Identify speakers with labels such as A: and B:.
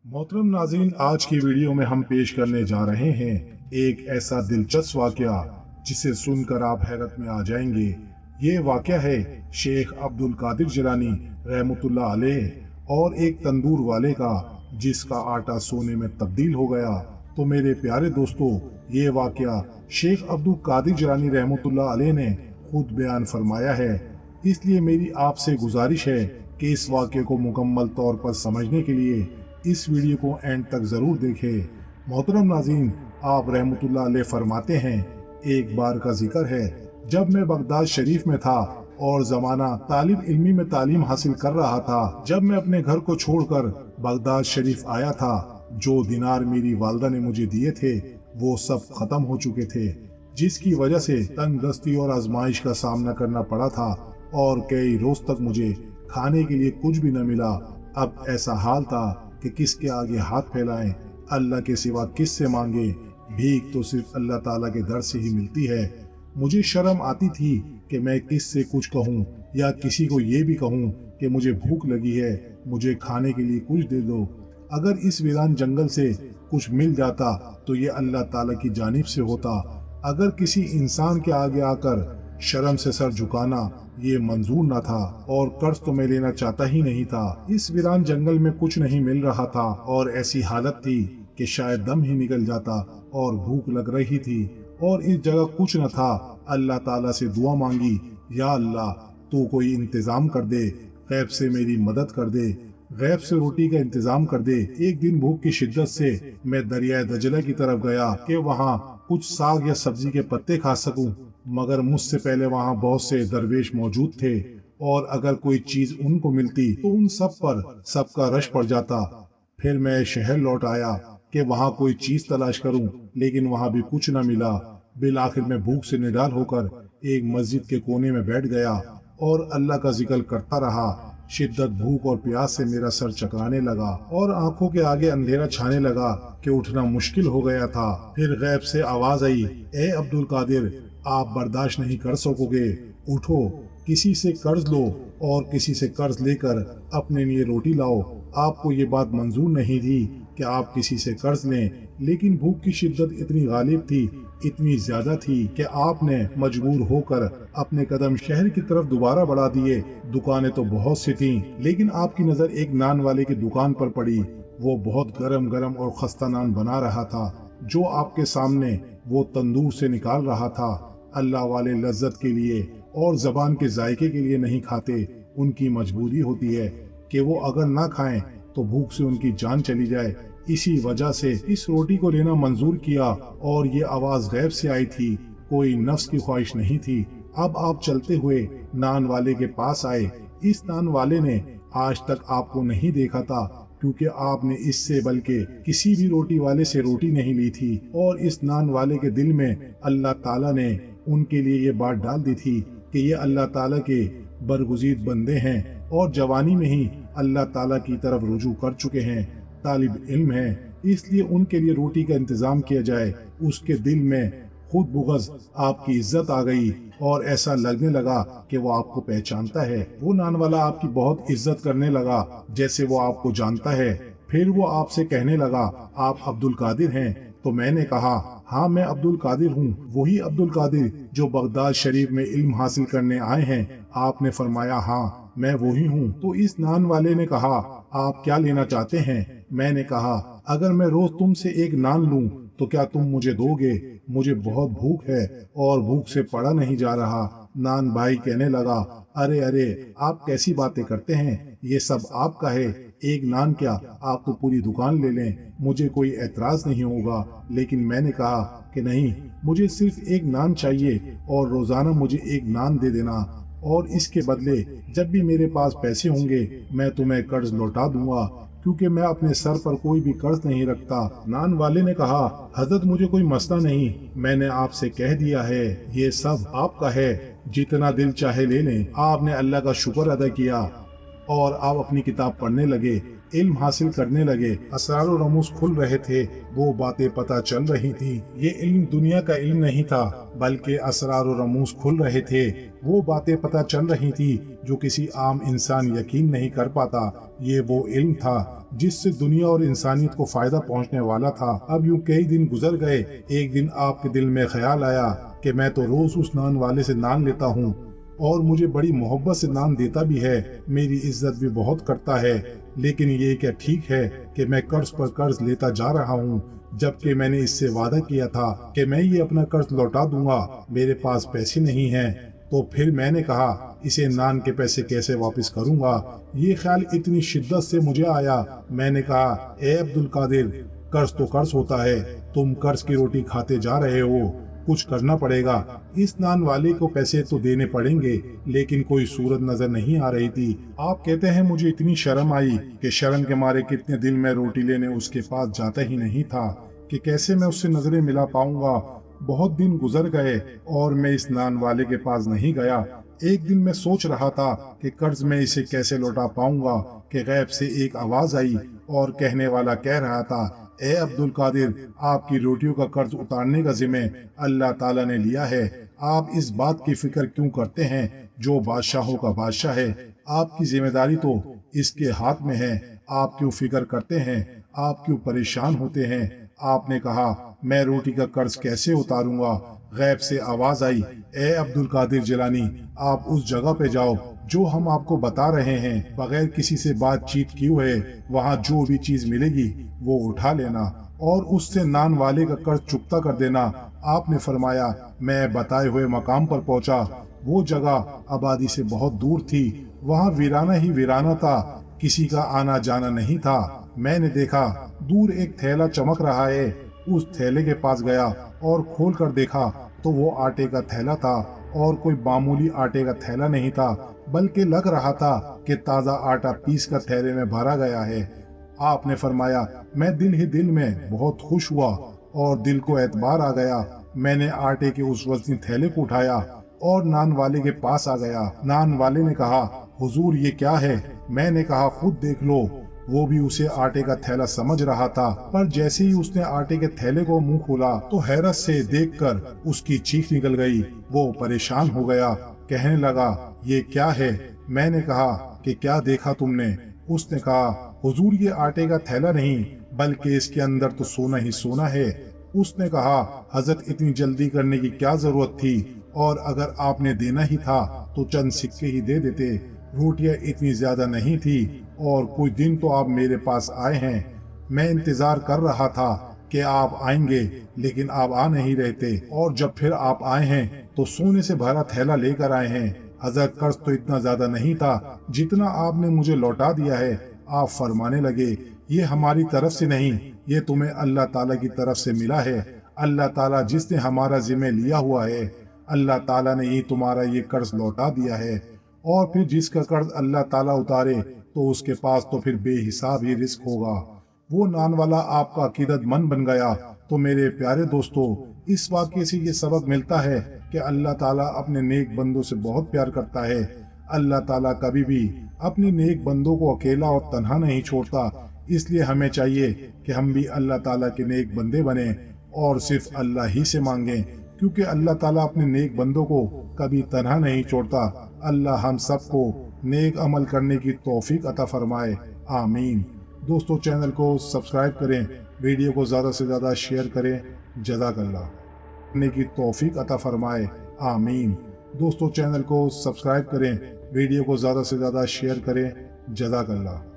A: मोहतरम नाज़रीन, आज की वीडियो में हम पेश करने जा रहे हैं एक ऐसा दिलचस्प वाक़या जिसे सुनकर आप हैरत में आ जाएंगे। ये वाक़या है शेख अब्दुल कादिर जिलानी रहमतुल्लाह अलैह और एक तंदूर वाले का जिसका आटा सोने में तब्दील हो गया। तो मेरे प्यारे दोस्तों, ये वाक़या शेख अब्दुल कादिर जिलानी रहमतुल्लाह अलैह ने खुद बयान फरमाया है, इसलिए मेरी आपसे गुजारिश है कि इस वाक़ये को मुकम्मल तौर पर समझने के लिए इस वीडियो को एंड तक ज़रूर देखें। मोहतरम नाज़रीन, आप रहमतुल्लाह अलैह फरमाते हैं, एक बार का जिक्र है जब मैं बगदाद शरीफ में था और ज़माना तालिब इल्मी में तालीम हासिल कर रहा था। जब मैं अपने घर को छोड़कर बगदाद शरीफ आया था, जो दिनार मेरी वालदा ने मुझे दिए थे वो सब ख़त्म हो चुके थे, जिसकी वजह से तंग दस्ती और आजमाइश का सामना करना पड़ा था और कई रोज़ तक मुझे खाने के लिए कुछ भी न मिला। अब ऐसा हाल था कि किसके आगे हाथ फैलाएं, अल्लाह के सिवा किस से मांगे। भीख तो सिर्फ अल्लाह ताला के दर से ही मिलती है। मुझे शर्म आती थी कि मैं किससे कुछ कहूँ या किसी को ये भी कहूँ कि मुझे भूख लगी है, मुझे खाने के लिए कुछ दे दो। अगर इस वीरान जंगल से कुछ मिल जाता तो ये अल्लाह ताला की जानिब से होता। अगर किसी इंसान के आगे आकर शर्म से सर झुकाना ये मंजूर न था और कर्ज तो मैं लेना चाहता ही नहीं था। इस वीरान जंगल में कुछ नहीं मिल रहा था और ऐसी हालत थी कि शायद दम ही निकल जाता और भूख लग रही थी और इस जगह कुछ न था। अल्लाह ताला से दुआ मांगी, या अल्लाह तू कोई इंतजाम कर दे, गैब से मेरी मदद कर दे, गैब से रोटी का इंतजाम कर दे। एक दिन भूख की शिद्दत से मैं दरिया दजला की तरफ गया कि वहाँ कुछ साग या सब्जी के पत्ते खा सकूं, मगर मुझसे पहले वहाँ बहुत से दरवेश मौजूद थे और अगर कोई चीज उनको मिलती तो उन सब पर सबका रश पड़ जाता। फिर मैं शहर लौट आया कि वहाँ कोई चीज तलाश करूं, लेकिन वहाँ भी कुछ न मिला। बिल आखिर में भूख से निडाल होकर एक मस्जिद के कोने में बैठ गया और अल्लाह का जिक्र करता रहा। शिद्दत भूख और प्यास से मेरा सर चकराने लगा और आंखों के आगे अंधेरा छाने लगा कि उठना मुश्किल हो गया था। फिर गैब से आवाज आई, ए अब्दुल कादिर, आप बर्दाश्त नहीं कर सकोगे, उठो, किसी से कर्ज लो और किसी से कर्ज लेकर अपने लिए रोटी लाओ। आपको ये बात मंजूर नहीं थी कि आप किसी से कर्ज लें, लेकिन भूख की शिद्दत इतनी गालिब थी, इतनी ज्यादा थी कि आपने मजबूर होकर अपने कदम शहर की तरफ दोबारा बढ़ा दिए। दुकानें तो बहुत सी थीं, लेकिन आपकी नजर एक नान वाले की दुकान पर पड़ी। वो बहुत गरम गरम और खस्ता नान बना रहा था, जो आपके सामने वो तंदूर से निकाल रहा था। अल्लाह वाले लज्जत के लिए और जबान के जायके के लिए नहीं खाते, उनकी मजबूरी होती है कि वो अगर ना खाएं तो भूख से उनकी जान चली जाए। इसी वजह से इस रोटी को लेना मंजूर किया और ये आवाज गैब से आई थी, कोई नफ्स की ख्वाहिश नहीं थी। अब आप चलते हुए नान वाले के पास आए। इस नान वाले ने आज तक आपको नहीं देखा था, क्योंकि आपने इससे बल्कि किसी भी रोटी वाले से रोटी नहीं ली थी। और इस नान वाले के दिल में अल्लाह ताला ने उनके लिए ये बात डाल दी थी कि ये अल्लाह ताला के बरगुज़ीद बंदे हैं और जवानी में ही अल्लाह ताला की तरफ रुजू कर चुके हैं, तालिब इल्म हैं, इसलिए उनके लिए रोटी का इंतजाम किया जाए। उसके दिल में खुद बुग़्ज़ आपकी इज्जत आ गई और ऐसा लगने लगा कि वो आपको पहचानता है। वो नान वाला आपकी बहुत इज्जत करने लगा जैसे वो आपको जानता है। फिर वो आपसे कहने लगा, आप अब्दुल कादिर हैं? तो मैंने कहा, हाँ मैं अब्दुल कादिर हूँ, वही अब्दुल कादिर जो बगदाद शरीफ में इल्म हासिल करने आए हैं। आपने फरमाया, हाँ मैं वही हूँ। तो इस नान वाले ने कहा, आप क्या लेना चाहते हैं? मैंने कहा, अगर मैं रोज तुमसे एक नान लूं तो क्या तुम मुझे दोगे? मुझे बहुत भूख है और भूख से पड़ा नहीं जा रहा। नान भाई कहने लगा, अरे अरे, आप कैसी बातें करते हैं, ये सब आपका है, एक नान क्या, आप तो पूरी दुकान ले लें, मुझे कोई एतराज नहीं होगा। लेकिन मैंने कहा कि नहीं, मुझे सिर्फ एक नान चाहिए और रोजाना मुझे एक नान दे देना, और इसके बदले जब भी मेरे पास पैसे होंगे मैं तुम्हें कर्ज लौटा दूंगा, क्योंकि मैं अपने सर पर कोई भी कर्ज नहीं रखता। नान वाले ने कहा, हजरत मुझे कोई मसला नहीं, मैंने आपसे कह दिया है, ये सब आपका है, जितना दिल चाहे ले लें। आपने अल्लाह का शुक्र अदा किया और आप अपनी किताब पढ़ने लगे। इल्म हासिल करने लगे। असरार और रमूज खुल रहे थे, वो बातें पता चल रही थी। ये इल्म दुनिया का इल्म नहीं था, बल्कि असरार और रमूज खुल रहे थे, वो बातें पता चल रही थी जो किसी आम इंसान यकीन नहीं कर पाता। ये वो इल्म था जिससे दुनिया और इंसानियत को फायदा पहुंचने वाला था। अब यूं कई दिन गुजर गए। एक दिन आपके दिल में ख्याल आया कि मैं तो रोज उस नान वाले से नान लेता हूँ और मुझे बड़ी मोहब्बत से नान देता भी है, मेरी इज्जत भी बहुत करता है, लेकिन ये क्या ठीक है कि मैं कर्ज पर कर्ज लेता जा रहा हूँ, जबकि मैंने इससे वादा किया था कि मैं ये अपना कर्ज लौटा दूंगा। मेरे पास पैसे नहीं हैं। तो फिर मैंने कहा, इसे नान के पैसे कैसे वापस करूंगा। ये ख्याल इतनी शिद्दत से मुझे आया। मैंने कहा, ए अब्दुल कादिर, कर्ज तो कर्ज होता है, तुम कर्ज की रोटी खाते जा रहे हो, कुछ करना पड़ेगा। इस नान वाले को पैसे तो देने पड़ेंगे, लेकिन कोई सूरत नजर नहीं आ रही थी। आप कहते हैं मुझे इतनी शर्म आई कि शर्म के मारे कितने दिन मैं रोटी लेने उसके पास जाता ही नहीं था कि कैसे मैं उससे नजरें मिला पाऊंगा। बहुत दिन गुजर गए और मैं इस नान वाले के पास नहीं गया। एक दिन मैं सोच रहा था कि कर्ज में इसे कैसे लौटा पाऊंगा कि गैब से एक आवाज आई और कहने वाला कह रहा था, ए अब्दुल कादिर, आपकी रोटियों का कर्ज उतारने का जिम्मे अल्लाह ताला ने लिया है। आप इस बात की फिक्र क्यों करते हैं जो बादशाहों का बादशाह है? आपकी जिम्मेदारी तो इसके हाथ में है। आप क्यों फिक्र करते हैं? आप क्यों परेशान होते हैं? आपने कहा, मैं रोटी का कर्ज कैसे उतारूंगा? गैब से आवाज आई, ए अब्दुल कादिर जिलानी, आप उस जगह पे जाओ जो हम आपको बता रहे हैं, बगैर किसी से बातचीत किए है वहाँ जो भी चीज मिलेगी वो उठा लेना और उससे नान वाले का कर्ज चुकता कर देना। आपने फरमाया, मैं बताए हुए मकाम पर पहुंचा। वो जगह आबादी से बहुत दूर थी, वहाँ वीराना ही वीराना था, किसी का आना जाना नहीं था। मैंने देखा दूर एक थैला चमक रहा है। उस थैले के पास गया और खोल कर देखा तो वो आटे का थैला था और कोई मामूली आटे का थैला नहीं था, बल्कि लग रहा था कि ताज़ा आटा पीस कर थैले में भरा गया है। आपने फरमाया, मैं दिल ही दिल में बहुत खुश हुआ और दिल को एतबार आ गया। मैंने आटे के उस वजनी थैले को उठाया और नान वाले के पास आ गया। नान वाले ने कहा, हुजूर ये क्या है? मैंने कहा, खुद देख लो। वो भी उसे आटे का थैला समझ रहा था, पर जैसे ही उसने आटे के थैले को मुंह खोला तो हैरत से देखकर उसकी चीख निकल गई। वो परेशान हो गया, कहने लगा, ये क्या है? मैंने कहा कि क्या देखा तुमने? उसने कहा, हुजूर ये आटे का थैला नहीं, बल्कि इसके अंदर तो सोना ही सोना है। उसने कहा, हजरत इतनी जल्दी करने की क्या जरूरत थी, और अगर आपने देना ही था तो चंद सिक्के ही दे देते। रोटियां इतनी ज्यादा नहीं थी और कुछ दिन तो आप मेरे पास आए हैं। मैं इंतजार कर रहा था कि आप आएंगे, लेकिन आप आ नहीं रहते, और जब फिर आप आए हैं तो सोने से भरा थैला लेकर आए हैं। हजरत कर्ज तो इतना ज्यादा नहीं था जितना आपने मुझे लौटा दिया है। आप फरमाने लगे, ये हमारी तरफ से नहीं, ये तुम्हें अल्लाह ताला की तरफ से मिला है। अल्लाह ताला जिसने हमारा जिम्मे लिया हुआ है, अल्लाह ताला ने ही तुम्हारा ये कर्ज लौटा दिया है। और फिर जिसका कर्ज अल्लाह ताला उतारे तो उसके पास तो फिर बेहिसाब ही रिस्क होगा। वो नान वाला आपका अकीदतमंद बन गया। तो मेरे प्यारे दोस्तों, इस वाक़ये से ये सबक मिलता है कि अल्लाह ताला अपने नेक बंदों से बहुत प्यार करता है। अल्लाह ताला कभी भी अपने नेक बंदों को अकेला और तन्हा नहीं छोड़ता। इसलिए हमें चाहिए कि हम भी अल्लाह ताला के नेक बंदे बने और सिर्फ अल्लाह ही से मांगें, क्योंकि अल्लाह ताला अपने नेक बंदों को कभी तन्हा नहीं छोड़ता। अल्लाह हम सबको नेक अमल करने की तौफीक अता फरमाए, आमीन। दोस्तों, चैनल को सब्सक्राइब करें, वीडियो को ज़्यादा से ज़्यादा शेयर करें। जज़ाकल्लाह करने की तौफीक अता फरमाए, आमीन। दोस्तों, चैनल को सब्सक्राइब करें, वीडियो को ज़्यादा से ज़्यादा शेयर करें। जज़ाकल्लाह।